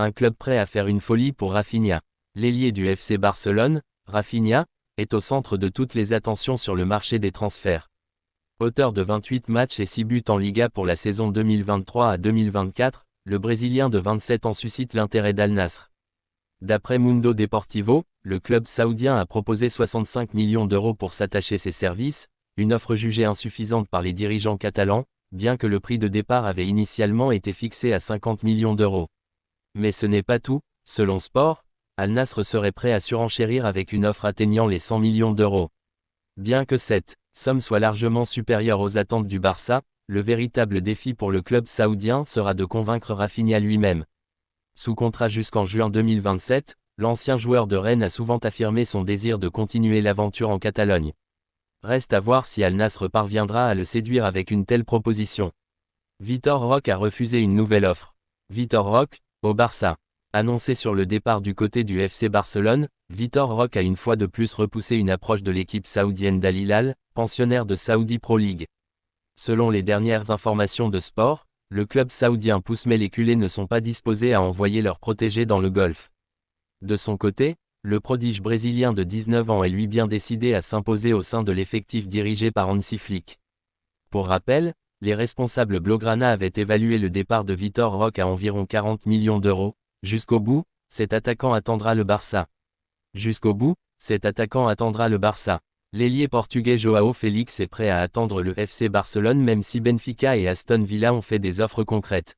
Un club prêt à faire une folie pour Rafinha. L'ailier du FC Barcelone, Rafinha, est au centre de toutes les attentions sur le marché des transferts. Auteur de 28 matchs et 6 buts en Liga pour la saison 2023 à 2024, le Brésilien de 27 ans suscite l'intérêt d'Al Nassr. D'après Mundo Deportivo, le club saoudien a proposé 65 millions d'euros pour s'attacher ses services, une offre jugée insuffisante par les dirigeants catalans, bien que le prix de départ avait initialement été fixé à 50 millions d'euros. Mais ce n'est pas tout, selon Sport, Al Nassr serait prêt à surenchérir avec une offre atteignant les 100 millions d'euros. Bien que cette somme soit largement supérieure aux attentes du Barça, le véritable défi pour le club saoudien sera de convaincre Rafinha lui-même. Sous contrat jusqu'en juin 2027, l'ancien joueur de Rennes a souvent affirmé son désir de continuer l'aventure en Catalogne. Reste à voir si Al Nassr parviendra à le séduire avec une telle proposition. Vitor Roque a refusé une nouvelle offre. Vitor Roque, au Barça. Annoncé sur le départ du côté du FC Barcelone, Vitor Roque a une fois de plus repoussé une approche de l'équipe saoudienne d'Al Hilal, pensionnaire de Saudi Pro League. Selon les dernières informations de Sport, le club saoudien pousse mais les culés ne sont pas disposés à envoyer leurs protégés dans le Golfe. De son côté, le prodige brésilien de 19 ans est lui bien décidé à s'imposer au sein de l'effectif dirigé par Hansi Flick. Pour rappel, les responsables blaugrana avaient évalué le départ de Vitor Roque à environ 40 millions d'euros. Jusqu'au bout, cet attaquant attendra le Barça. Jusqu'au bout, cet attaquant attendra le Barça. L'ailier portugais João Félix est prêt à attendre le FC Barcelone même si Benfica et Aston Villa ont fait des offres concrètes.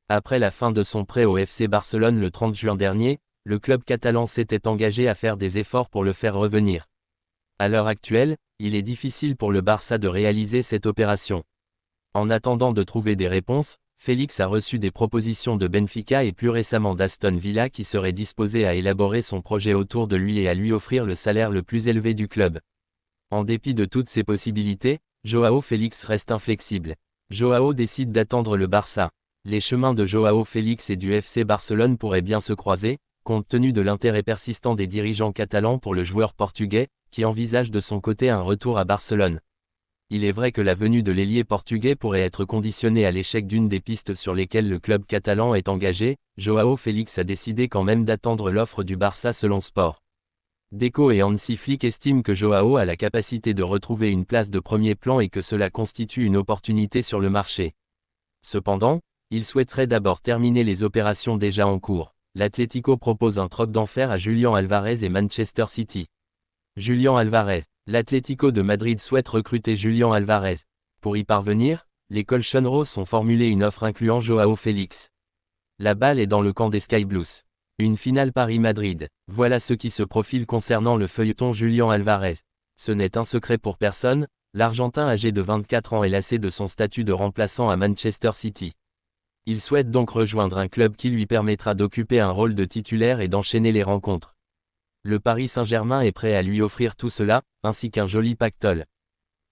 Après la fin de son prêt au FC Barcelone le 30 juin dernier, le club catalan s'était engagé à faire des efforts pour le faire revenir. À l'heure actuelle, il est difficile pour le Barça de réaliser cette opération. En attendant de trouver des réponses, Félix a reçu des propositions de Benfica et plus récemment d'Aston Villa qui seraient disposés à élaborer son projet autour de lui et à lui offrir le salaire le plus élevé du club. En dépit de toutes ces possibilités, João Félix reste inflexible. João décide d'attendre le Barça. Les chemins de João Félix et du FC Barcelone pourraient bien se croiser, compte tenu de l'intérêt persistant des dirigeants catalans pour le joueur portugais, qui envisage de son côté un retour à Barcelone. Il est vrai que la venue de l'ailier portugais pourrait être conditionnée à l'échec d'une des pistes sur lesquelles le club catalan est engagé. João Félix a décidé quand même d'attendre l'offre du Barça selon Sport. Deco et Hansi Flick estiment que João a la capacité de retrouver une place de premier plan et que cela constitue une opportunité sur le marché. Cependant, ils souhaiteraient d'abord terminer les opérations déjà en cours. L'Atlético propose un troc d'enfer à Julián Alvarez et Manchester City. Julián Alvarez. L'Atlético de Madrid souhaite recruter Julián Alvarez. Pour y parvenir, les Colchoneros ont formulé une offre incluant João Félix. La balle est dans le camp des Sky Blues. Une finale Paris-Madrid. Voilà ce qui se profile concernant le feuilleton Julián Alvarez. Ce n'est un secret pour personne, l'Argentin âgé de 24 ans est lassé de son statut de remplaçant à Manchester City. Il souhaite donc rejoindre un club qui lui permettra d'occuper un rôle de titulaire et d'enchaîner les rencontres. Le Paris Saint-Germain est prêt à lui offrir tout cela, ainsi qu'un joli pactole.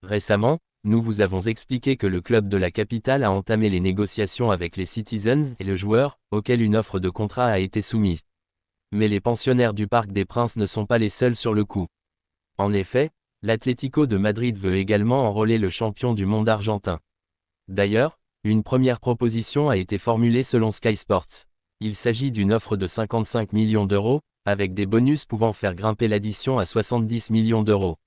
Récemment, nous vous avons expliqué que le club de la capitale a entamé les négociations avec les Citizens et le joueur, auquel une offre de contrat a été soumise. Mais les pensionnaires du Parc des Princes ne sont pas les seuls sur le coup. En effet, l'Atlético de Madrid veut également enrôler le champion du monde argentin. D'ailleurs, une première proposition a été formulée selon Sky Sports. Il s'agit d'une offre de 55 millions d'euros, avec des bonus pouvant faire grimper l'addition à 70 millions d'euros.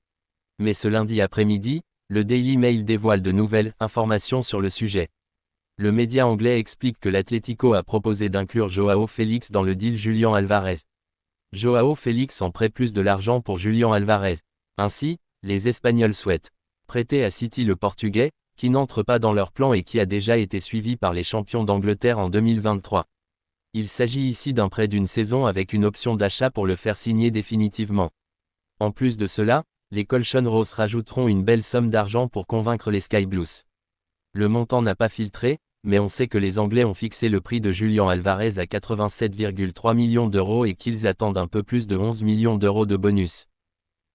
Mais ce lundi après-midi, le Daily Mail dévoile de nouvelles informations sur le sujet. Le média anglais explique que l'Atlético a proposé d'inclure João Félix dans le deal Julián Alvarez. João Félix en prête plus de l'argent pour Julián Alvarez. Ainsi, les Espagnols souhaitent prêter à City le Portugais, qui n'entre pas dans leur plan et qui a déjà été suivi par les champions d'Angleterre en 2023. Il s'agit ici d'un prêt d'une saison avec une option d'achat pour le faire signer définitivement. En plus de cela, les Colchoneros rajouteront une belle somme d'argent pour convaincre les Sky Blues. Le montant n'a pas filtré, mais on sait que les Anglais ont fixé le prix de Julián Alvarez à 87,3 millions d'euros et qu'ils attendent un peu plus de 11 millions d'euros de bonus.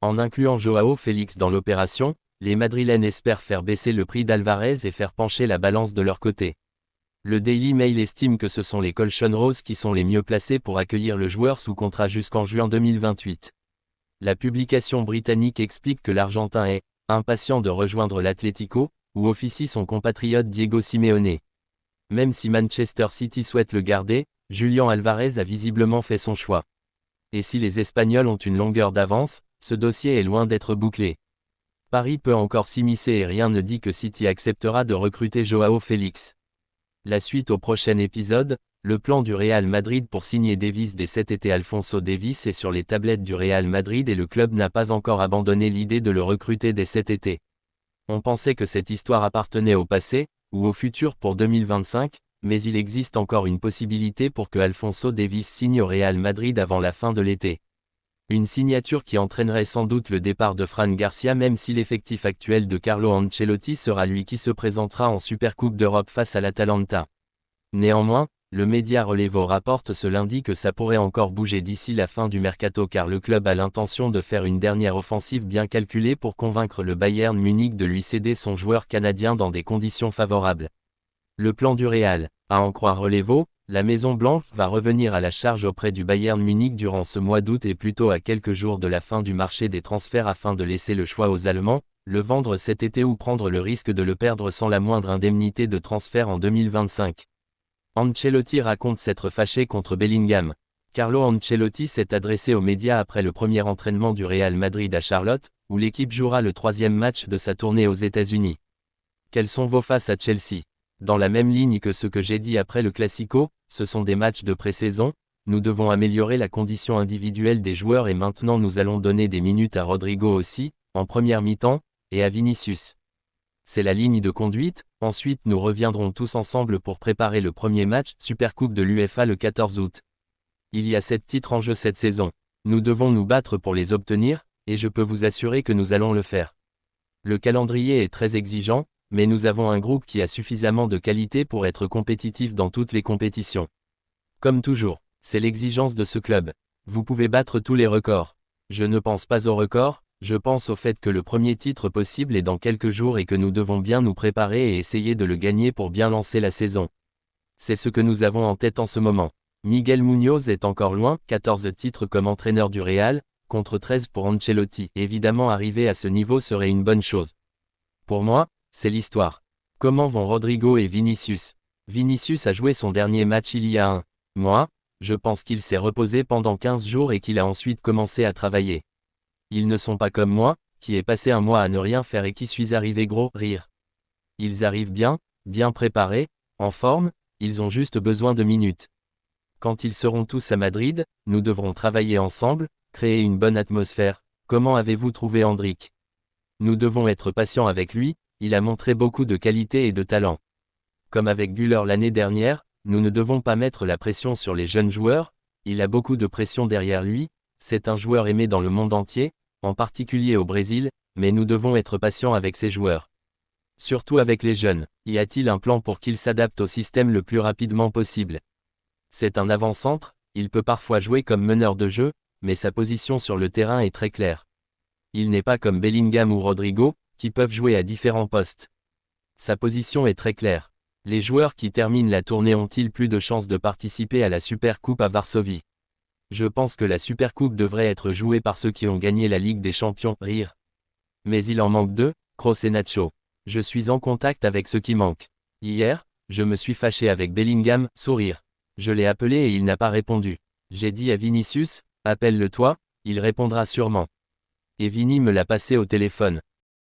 En incluant João Félix dans l'opération, les Madrilènes espèrent faire baisser le prix d'Alvarez et faire pencher la balance de leur côté. Le Daily Mail estime que ce sont les Colchoneros qui sont les mieux placés pour accueillir le joueur sous contrat jusqu'en juin 2028. La publication britannique explique que l'Argentin est impatient de rejoindre l'Atlético, où officie son compatriote Diego Simeone. Même si Manchester City souhaite le garder, Julián Alvarez a visiblement fait son choix. Et si les Espagnols ont une longueur d'avance, ce dossier est loin d'être bouclé. Paris peut encore s'immiscer et rien ne dit que City acceptera de recruter Joao Félix. La suite au prochain épisode, le plan du Real Madrid pour signer Davies dès cet été. Alphonso Davies est sur les tablettes du Real Madrid et le club n'a pas encore abandonné l'idée de le recruter dès cet été. On pensait que cette histoire appartenait au passé, ou au futur pour 2025, mais il existe encore une possibilité pour que Alphonso Davies signe au Real Madrid avant la fin de l'été. Une signature qui entraînerait sans doute le départ de Fran Garcia même si l'effectif actuel de Carlo Ancelotti sera lui qui se présentera en Supercoupe d'Europe face à l'Atalanta. Néanmoins, le média Relevo rapporte ce lundi que ça pourrait encore bouger d'ici la fin du mercato car le club a l'intention de faire une dernière offensive bien calculée pour convaincre le Bayern Munich de lui céder son joueur canadien dans des conditions favorables. Le plan du Real, à en croire Relevo, la Maison Blanche va revenir à la charge auprès du Bayern Munich durant ce mois d'août et plutôt à quelques jours de la fin du marché des transferts afin de laisser le choix aux Allemands, le vendre cet été ou prendre le risque de le perdre sans la moindre indemnité de transfert en 2025. Ancelotti raconte s'être fâché contre Bellingham. Carlo Ancelotti s'est adressé aux médias après le premier entraînement du Real Madrid à Charlotte, où l'équipe jouera le troisième match de sa tournée aux États-Unis. Quelles sont vos faces à Chelsea? Dans la même ligne que ce que j'ai dit après le Classico, ce sont des matchs de pré-saison, nous devons améliorer la condition individuelle des joueurs et maintenant nous allons donner des minutes à Rodrigo aussi, en première mi-temps, et à Vinicius. C'est la ligne de conduite, ensuite nous reviendrons tous ensemble pour préparer le premier match Supercoupe de l'UEFA le 14 août. Il y a 7 titres en jeu cette saison. Nous devons nous battre pour les obtenir, et je peux vous assurer que nous allons le faire. Le calendrier est très exigeant, mais nous avons un groupe qui a suffisamment de qualité pour être compétitif dans toutes les compétitions. Comme toujours, c'est l'exigence de ce club. Vous pouvez battre tous les records. Je ne pense pas au record, je pense au fait que le premier titre possible est dans quelques jours et que nous devons bien nous préparer et essayer de le gagner pour bien lancer la saison. C'est ce que nous avons en tête en ce moment. Miguel Muñoz est encore loin, 14 titres comme entraîneur du Real, contre 13 pour Ancelotti. Évidemment arriver à ce niveau serait une bonne chose. Pour moi, c'est l'histoire. Comment vont Rodrigo et Vinicius? Vinicius a joué son dernier match il y a un mois, je pense qu'il s'est reposé pendant 15 jours et qu'il a ensuite commencé à travailler. Ils ne sont pas comme moi, qui ai passé un mois à ne rien faire et qui suis arrivé gros rire. Ils arrivent bien préparés, en forme, ils ont juste besoin de minutes. Quand ils seront tous à Madrid, nous devrons travailler ensemble, créer une bonne atmosphère. Comment avez-vous trouvé Endrick? Nous devons être patients avec lui, il a montré beaucoup de qualité et de talent. Comme avec Güler l'année dernière, nous ne devons pas mettre la pression sur les jeunes joueurs, il a beaucoup de pression derrière lui, c'est un joueur aimé dans le monde entier, en particulier au Brésil, mais nous devons être patients avec ces joueurs. Surtout avec les jeunes, y a-t-il un plan pour qu'ils s'adaptent au système le plus rapidement possible? C'est un avant-centre, il peut parfois jouer comme meneur de jeu, mais sa position sur le terrain est très claire. Il n'est pas comme Bellingham ou Rodrigo, qui peuvent jouer à différents postes. Sa position est très claire. Les joueurs qui terminent la tournée ont-ils plus de chances de participer à la Supercoupe à Varsovie? Je pense que la Supercoupe devrait être jouée par ceux qui ont gagné la Ligue des Champions, rire. Mais il en manque 2, Kroos et Nacho. Je suis en contact avec ceux qui manquent. Hier, je me suis fâché avec Bellingham, sourire. Je l'ai appelé et il n'a pas répondu. J'ai dit à Vinicius, appelle-le toi, il répondra sûrement. Et Vini me l'a passé au téléphone.